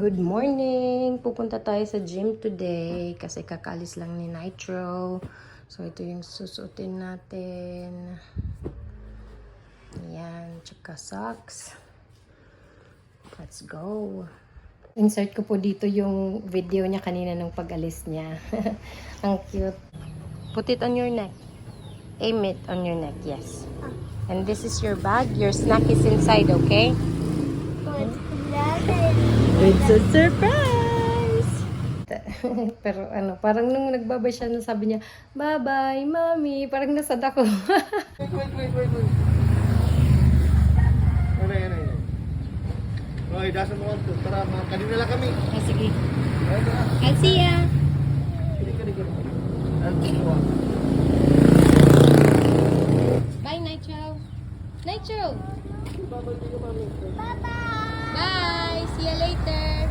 Good morning! Pupunta tayo sa gym today kasi kakaalis lang ni Nitro. So, ito yung susuotin natin. Ayan, tsaka socks. Let's go! Insert ko po dito yung video niya kanina nung pag-alis niya. Ang cute. Put it on your neck. Aim it on your neck, yes. And this is your bag. Your snack is inside, okay? It's a surprise! Pero ano, parang nung nagbabay siya, sabi niya, bye-bye, mommy. Parang nasad ako. Wait. Ano. Hoy, dasan mo konto. Tara, kanina lang kami. Sige. Ay, tara. I'll see ya! Kali. Bye, Nitro! Nitro! Bye-bye! Bye! See you later!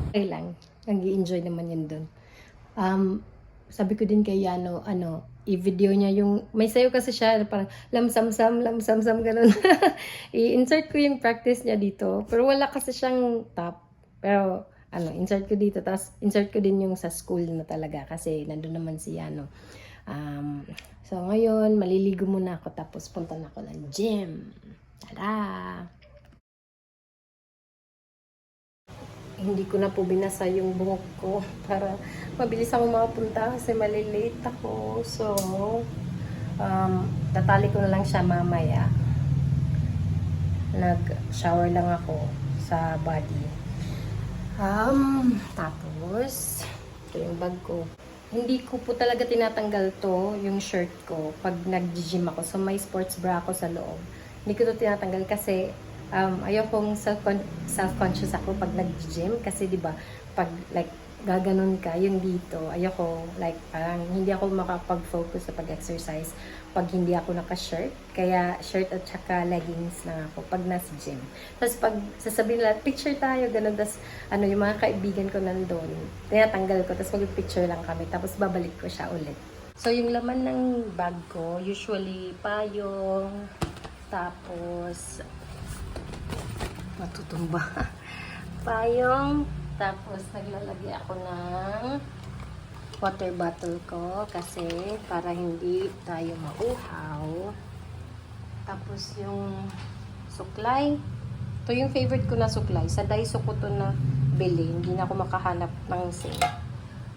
Okay lang. Nag-i-enjoy naman yun dun. Sabi ko din kay Yano, i-video niya yung, may sayo kasi siya, parang lamsam-sam, ganun. I-insert ko yung practice niya dito. Pero wala kasi siyang top. Pero, insert ko dito. Tapos, insert ko din yung sa school na talaga. Kasi, nandun naman si Yano. So, ngayon, maliligo muna ako. Tapos, punta na ako ng gym. Tara! Hindi ko na po binasa yung buhok ko para mabilis ako makapunta kasi malilate ako. So, tatali ko na lang siya mamaya. Nag-shower lang ako sa body. Tapos, ito yung bag ko. Hindi ko po talaga tinatanggal to, yung shirt ko, pag nag-gym ako. So, may sports bra ako sa loob. Hindi ko to tinatanggal kasi ayokong self-conscious ako pag nag-gym kasi 'di ba pag like gaganon ka yung dito ayoko like parang hindi ako makapag-focus sa pag-exercise pag hindi ako naka-shirt kaya shirt at saka leggings lang ako pag nasa gym. Tapos pag sasabihin nila picture tayo ganun tas yung mga kaibigan ko nandoon tinatanggal ko tapos mag-picture lang kami tapos babalik ko siya ulit. So yung laman ng bag ko usually payong tapos matutumba. Payong. Tapos, naglalagay ako ng water bottle ko kasi para hindi tayo mauhaw. Tapos, yung suklay. Ito yung favorite ko na suklay. Sa Daiso ko to na bili. Hindi na ako makahanap ng sale.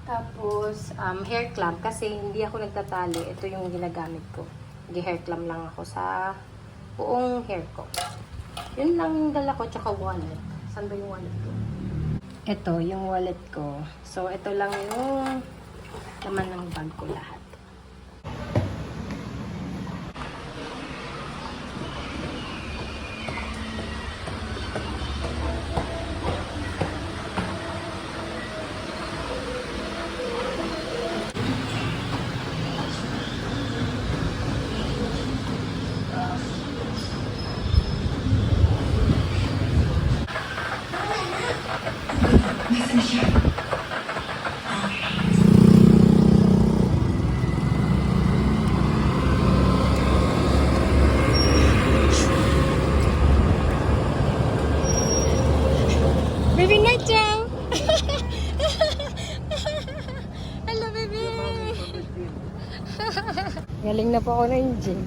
Tapos, hair clamp. Kasi hindi ako nagtatali. Ito yung ginagamit ko. Hair clamp lang ako sa buong hair ko. Yun lang yung dala ko, tsaka wallet. Saan ba yung wallet ko? Ito, yung wallet ko. So, ito lang yung laman ng bag ko lahat. Baby Nitro! Hello, baby! Galing na po ako ng gym.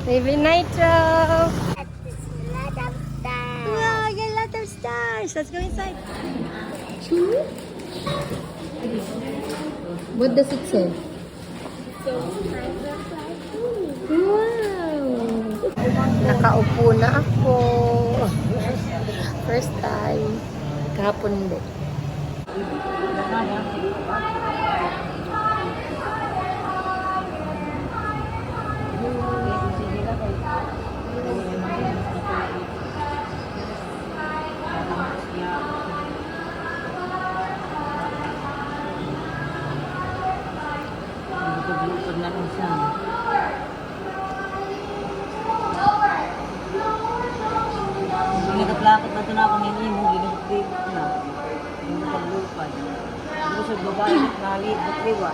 Baby Nitro! Wow, I got a lot of stars! Let's go inside. What does it say? Wow! Nakaupo na ako. First time. Kahapon hindi. Bukod na lang siya. Nakaplakot na ito na ako ngayon mo, ginagpipit na. Yung paglupad. Yung sa babae, nalit, batliwa.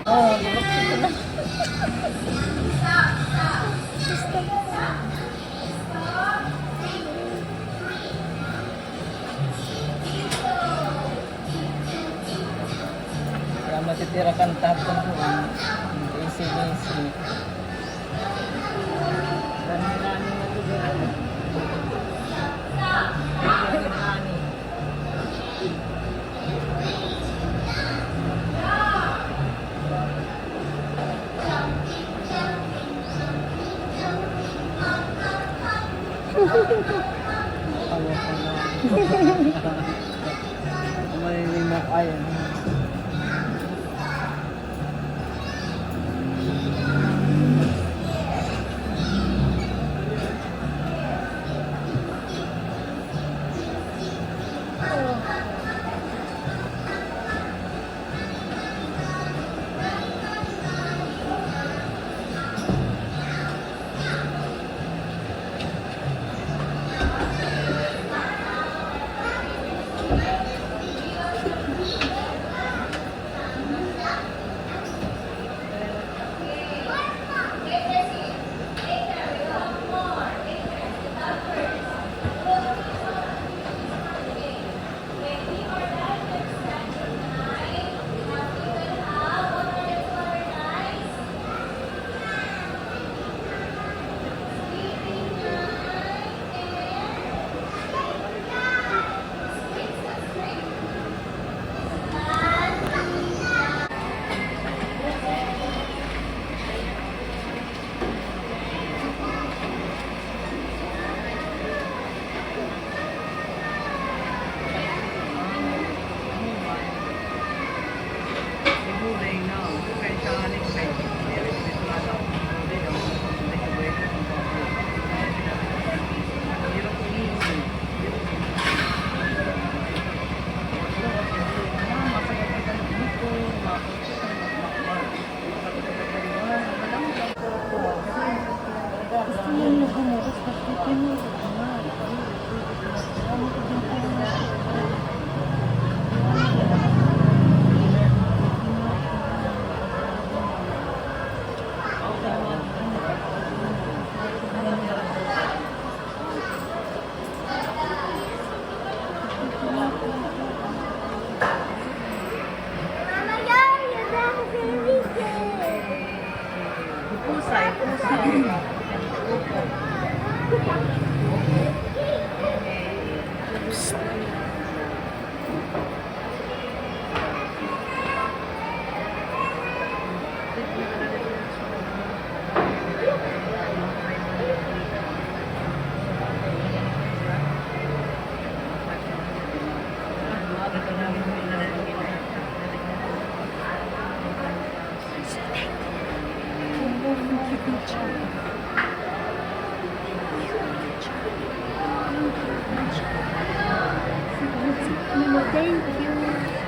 Oh, nalukso ko na. Kaya matitira kang tapon doon. Easy. Dami-dami natitira. Dami-dami. Maninimak ayan.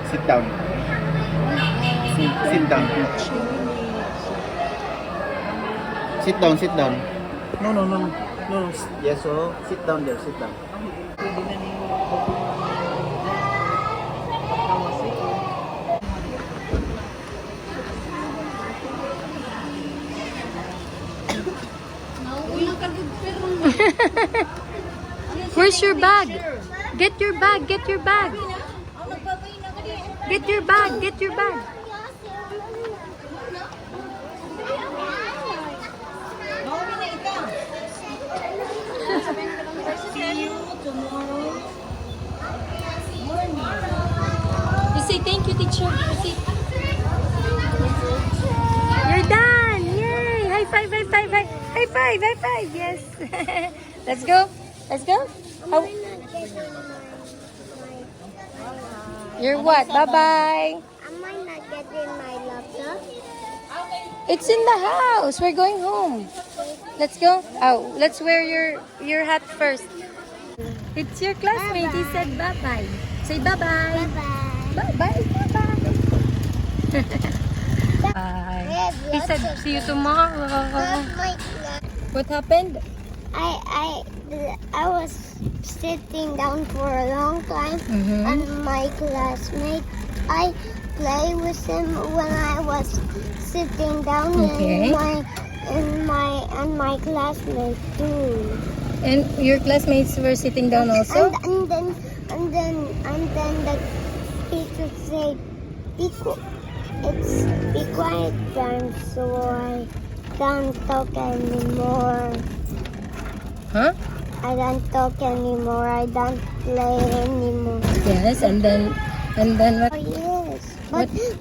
Sit down. Sit down. Sit down, sit down. No. Yes, so sit down there, sit down. Pwede na niyo. Where's your bag? Get your bag. Get your bag. Get your bag. Get your bag. You say thank you, teacher. You say, you're done. Yay. High five, high five, high five, high five. Yes. Let's go. Let's go. How? You're what? Bye-bye. Am I not getting my laptop? It's in the house. We're going home. Let's go. Oh, let's wear your hat first. It's your classmate. He said bye-bye. Say bye-bye. Bye-bye. Bye-bye. Bye-bye. Bye. He said see you tomorrow. What happened? I was sitting down for a long time, Mhm. and my classmate, I play with him when I was sitting down Okay. and my classmates too. And your classmates were sitting down also? And then the teacher said, it's be quiet time, so I don't talk anymore. Huh? I don't talk anymore. I don't play anymore. Yes, and then what? Oh yes, What? but